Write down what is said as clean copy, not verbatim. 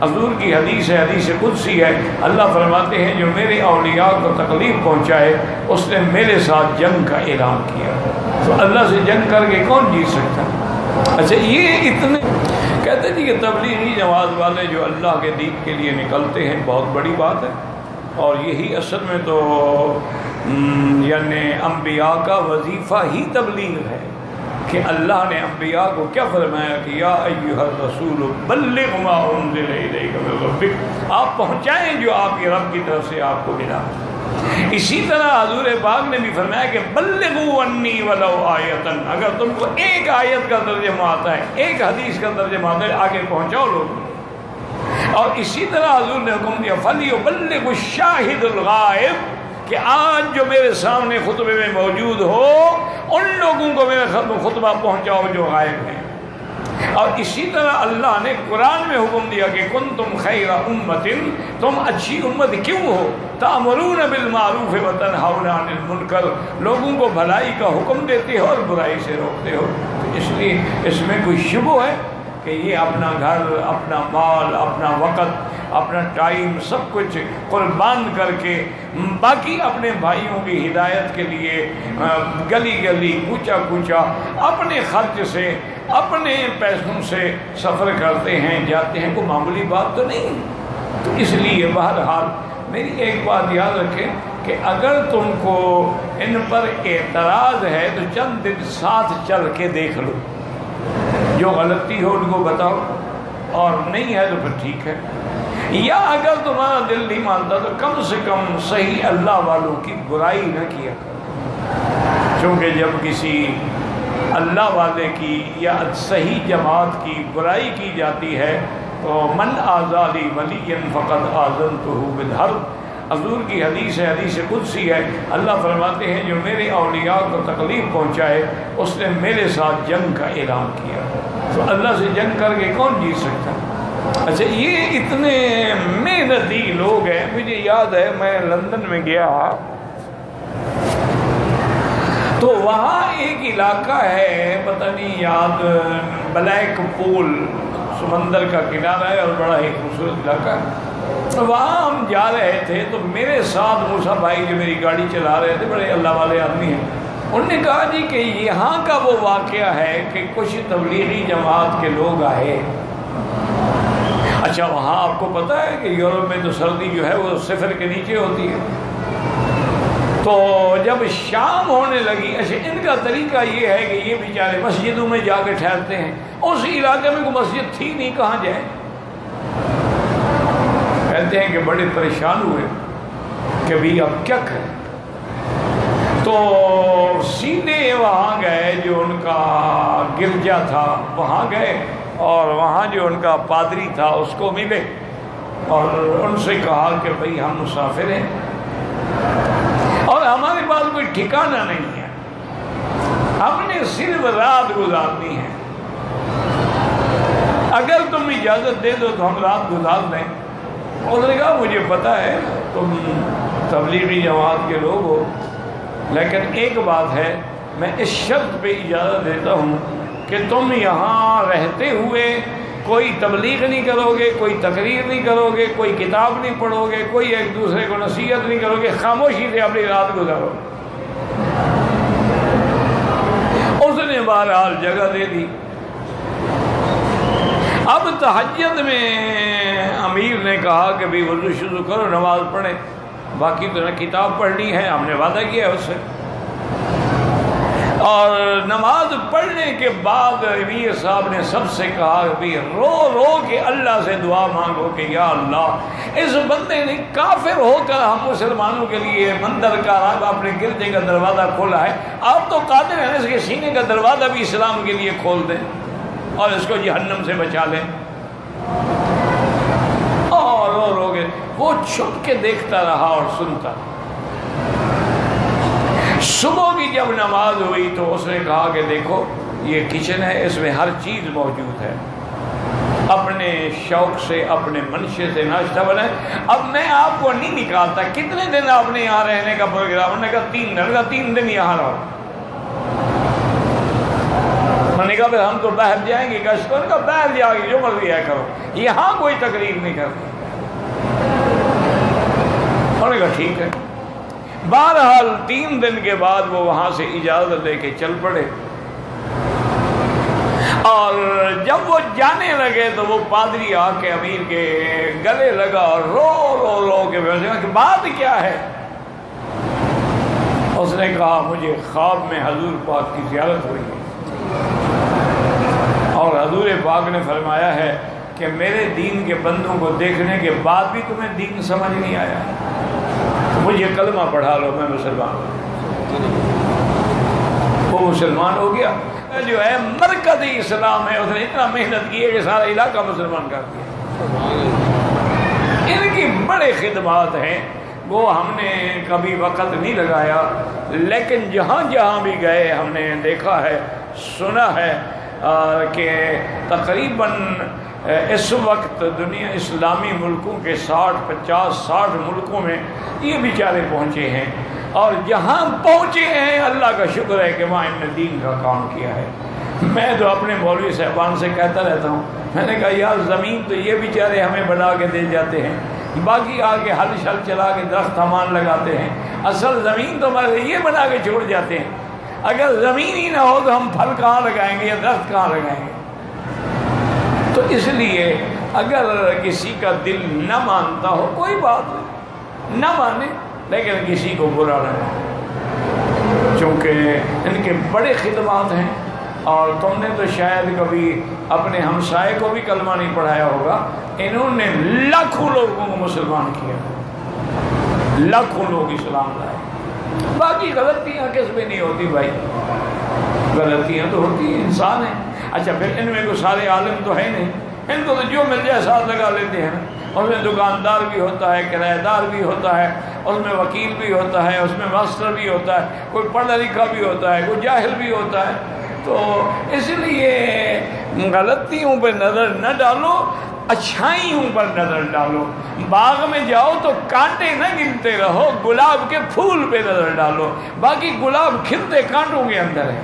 حضور کی حدیث ہے، حدیث قدسی ہے، اللہ فرماتے ہیں جو میرے اولیاء کو تکلیف پہنچائے اس نے میرے ساتھ جنگ کا اعلان کیا۔ تو اللہ سے جنگ کر کے کون جیت سکتا؟ اچھا یہ اتنے کہتے ہیں کہ تبلیغی جماعت والے جو اللہ کے دین کے لیے نکلتے ہیں بہت بڑی بات ہے، اور یہی اصل میں تو یعنی انبیاء کا وظیفہ ہی تبلیغ ہے کہ اللہ نے انبیاء کو کیا فرمایا کہ یا ایھا الرسول بلغ ما انزل الیک من ربک، آپ پہنچائیں جو آپ کے رب کی طرف سے آپ کو ملا۔ اسی طرح حضور پاک نے بھی فرمایا کہ بلغوا عنی ولو آیۃ، اگر تم کو ایک آیت کا ترجمہ آتا ہے، ایک حدیث کا ترجمہ آتا ہے، آگے پہنچاؤ لوگ۔ اور اسی طرح حضور نے حکم دیا فلیبلغ الشاہد الغائب، کہ آج جو میرے سامنے خطبے میں موجود ہو ان لوگوں کو میرا خطبہ پہنچاؤ جو غائب ہیں۔ اور اسی طرح اللہ نے قرآن میں حکم دیا کہ کنتم خیر امت، تم اچھی امت کیوں ہو، تأمرون بالمعروف وتنہون عن المنکر، لوگوں کو بھلائی کا حکم دیتے ہو اور برائی سے روکتے ہو۔ تو اس لیے اس میں کوئی شبہ ہے کہ یہ اپنا گھر، اپنا مال، اپنا وقت، اپنا ٹائم سب کچھ قربان کر کے باقی اپنے بھائیوں کی ہدایت کے لیے گلی گلی کوچا کوچا اپنے خرچ سے اپنے پیسوں سے سفر کرتے ہیں، جاتے ہیں، کوئی معمولی بات تو نہیں۔ تو اس لیے بہرحال میری ایک بات یاد رکھیں کہ اگر تم کو ان پر اعتراض ہے تو چند دن ساتھ چل کے دیکھ لو، جو غلطی ہو ان کو بتاؤ، اور نہیں ہے تو پھر ٹھیک ہے، یا اگر تمہارا دل نہیں مانتا تو کم سے کم صحیح اللہ والوں کی برائی نہ کیا کرو، کیونکہ جب کسی اللہ والے کی یا صحیح جماعت کی برائی کی جاتی ہے تو من آذی ولی فقد آذنتہ بالحرب، حضور کی حدیث ہے، حدیث قدسی ہے، اللہ فرماتے ہیں جو میرے اولیاء کو تکلیف پہنچائے اس نے میرے ساتھ جنگ کا اعلان کیا۔ تو اللہ سے جنگ کر کے کون جیت سکتا؟ اچھا یہ اتنے محنتی لوگ ہیں، مجھے یاد ہے میں لندن میں گیا تو وہاں ایک علاقہ ہے، پتہ نہیں یاد، بلیک پول، سمندر کا کنارہ ہے اور بڑا ہی خوبصورت علاقہ ہے۔ وہاں ہم جا رہے تھے تو میرے ساتھ موسیٰ بھائی جو میری گاڑی چلا رہے تھے، بڑے اللہ والے آدمی ہیں، انہوں نے کہا جی کہ یہاں کا وہ واقعہ ہے کہ کچھ تبلیغی جماعت کے لوگ آئے۔ اچھا وہاں آپ کو پتہ ہے کہ یورپ میں تو سردی جو ہے وہ صفر کے نیچے ہوتی ہے، تو جب شام ہونے لگی، اچھا ان کا طریقہ یہ ہے کہ یہ بیچارے مسجدوں میں جا کے ٹھہرتے ہیں، اس علاقے میں کوئی مسجد تھی نہیں، کہاں جائیں؟ کہتے ہیں کہ بڑے پریشان ہوئے کہ بھی اب کیا کریں، تو سیدھے وہاں گئے، جو ان کا گرجا تھا وہاں گئے، اور وہاں جو ان کا پادری تھا اس کو ملے اور ان سے کہا کہ بھئی ہم مسافر ہیں اور ہمارے پاس کوئی ٹھکانہ نہیں ہے، ہم نے صرف رات گزارنی ہے، اگر تم اجازت دے دو تو ہم رات گزار دیں۔ اس نے کہا مجھے پتہ ہے تم تبلیغی جماعت کے لوگ ہو، لیکن ایک بات ہے، میں اس شرط پہ اجازت دیتا ہوں کہ تم یہاں رہتے ہوئے کوئی تبلیغ نہیں کرو گے، کوئی تقریر نہیں کرو گے، کوئی کتاب نہیں پڑھو گے، کوئی ایک دوسرے کو نصیحت نہیں کرو گے، خاموشی سے اپنی رات گزارو۔ اس نے بہرحال جگہ دے دی۔ اب تہجد میں امیر نے کہا کہ بھی وضو شروع کرو، نماز پڑھیں، باقی تو نہ کتاب پڑھنی ہے، ہم نے وعدہ کیا ہے اس سے۔ اور نماز پڑھنے کے بعد امیر صاحب نے سب سے کہا کہ رو رو کے اللہ سے دعا مانگو کہ یا اللہ اس بندے نے کافر ہو کر ہم مسلمانوں کے لیے مندر کا اپنے گرجے کا دروازہ کھولا ہے، آپ تو قادر ہیں اس کے سینے کا دروازہ بھی اسلام کے لیے کھول دیں اور اس کو جہنم سے بچا لیں۔ اور رو رو کے وہ چھپ کے دیکھتا رہا اور سنتا۔ صبح کی جب نماز ہوئی تو اس نے کہا کہ دیکھو یہ کچن ہے، اس میں ہر چیز موجود ہے، اپنے شوق سے اپنے منشے سے ناشتہ بنائے، اب میں آپ کو نہیں نکالتا، کتنے دن آپ نے یہاں رہنے کا پروگرام؟ انہوں نے کہا 3 دن، 3 دن یہاں رہو۔ انہوں نے کہا پھر ہم تو باہر جائیں گے گشت کو، انہوں نے کہا باہر جا کے جو مرضی ہے کرو، یہاں کوئی تقریر نہیں کرتی۔ انہوں نے کہا ٹھیک ہے۔ بہرحال 3 دن کے بعد وہ وہاں سے اجازت لے کے چل پڑے، اور جب وہ جانے لگے تو وہ پادری آ کے امیر کے گلے لگا اور رو رو رو کے کہا کہ بات کیا ہے؟ اس نے کہا مجھے خواب میں حضور پاک کی زیارت ہوئی ہے، اور حضور پاک نے فرمایا ہے کہ میرے دین کے بندوں کو دیکھنے کے بعد بھی تمہیں دین سمجھ نہیں آیا، مجھے کلمہ پڑھا لو، میں مسلمان ہوں۔ وہ مسلمان ہو گیا۔ جو ہے مرکزی اسلام ہے، اس نے اتنا محنت کی ہے کہ سارا علاقہ مسلمان کر دیا۔ ان کی بڑے خدمات ہیں، وہ ہم نے کبھی وقت نہیں لگایا، لیکن جہاں جہاں بھی گئے ہم نے دیکھا ہے، سنا ہے کہ تقریباً اس وقت دنیا اسلامی ملکوں کے 60 ملکوں میں یہ بیچارے پہنچے ہیں، اور جہاں پہنچے ہیں اللہ کا شکر ہے کہ وہاں انہوں نے دین کا کام کیا ہے۔ میں تو اپنے مولوی صاحبان سے کہتا رہتا ہوں، میں نے کہا یار زمین تو یہ بیچارے ہمیں بنا کے دے جاتے ہیں، باقی آگے ہل شل چلا کے درخت ہمان لگاتے ہیں، اصل زمین تو ہمارے یہ بنا کے چھوڑ جاتے ہیں۔ اگر زمین ہی نہ ہو تو ہم پھل کہاں لگائیں گے یا درخت کہاں لگائیں گے؟ تو اس لیے اگر کسی کا دل نہ مانتا ہو کوئی بات نہیں، نہ مانے، لیکن کسی کو برا نہ لگے، چونکہ ان کے بڑے خدمات ہیں۔ اور تم نے تو شاید کبھی اپنے ہمسائے کو بھی کلمہ نہیں پڑھایا ہوگا، انہوں نے لاکھوں لوگوں کو مسلمان کیا، لاکھوں لوگ اسلام لائے۔ باقی غلطیاں کس میں نہیں ہوتی بھائی، غلطیاں تو ہوتی ہیں، انسان ہیں۔ اچھا پھر ان میں کوئی سارے عالم تو ہے نہیں، ان کو تو جو مل جائے ساتھ لگا لیتے ہیں۔ اس میں دکاندار بھی ہوتا ہے، کرایہ دار بھی ہوتا ہے، اس میں وکیل بھی ہوتا ہے، اس میں ماسٹر بھی ہوتا ہے، کوئی پڑھا لکھا بھی ہوتا ہے، کوئی جاہل بھی ہوتا ہے۔ تو اس لیے غلطیوں پہ نظر نہ ڈالو، اچھائیوں پر نظر ڈالو۔ باغ میں جاؤ تو کانٹے نہ گنتے رہو، گلاب کے پھول پہ نظر ڈالو، باقی گلاب کھلتے کانٹوں کے اندر ہے۔